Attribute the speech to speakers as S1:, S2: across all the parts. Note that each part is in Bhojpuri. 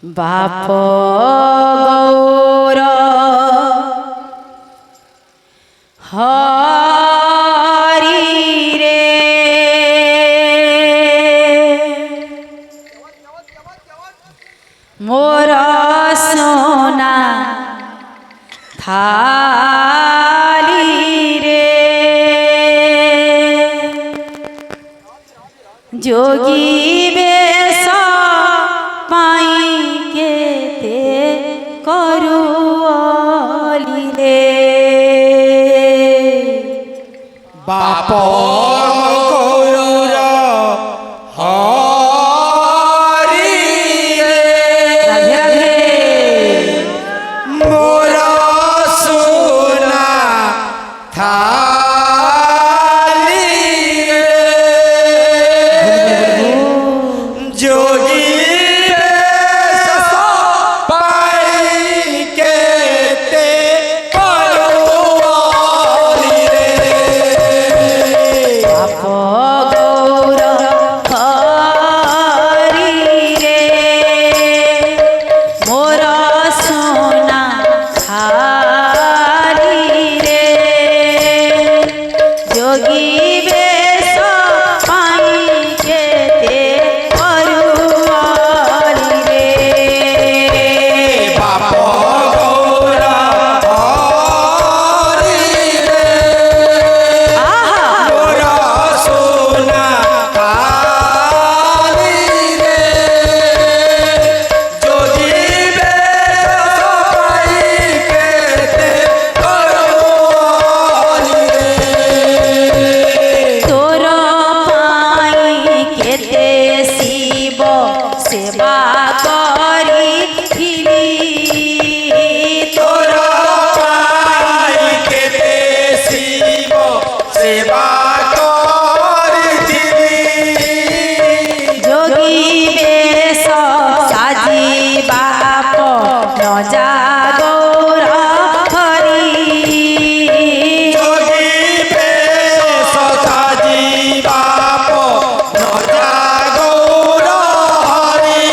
S1: बाप गौर हरि रे मोर सोना थाली रे जोगी बेश पाई केते करुअली रे
S2: बाप गौर हरि रे
S1: राधे
S2: मोर सोना थाली रे जोगी बेश पाई केते करुअली रे
S1: बाप गौर हरि रे मोर सोना थाली रे जोगी बेश पाई केते करुअली रे
S2: बाप गौर हरि रे मोर सोना थाली रे जोगी बेश पाई केते करुअली रे
S1: तोर पाई केते शिव सेवा करिथिली
S2: तोर पाई केते शिव सेवा करिथिली
S1: जोगी बेश साजी बाप न जागौर हरि
S2: जोगी बेश साजी बाप न जागौर हरि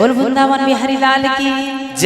S1: बोल वृंदावन बिहारी लाल की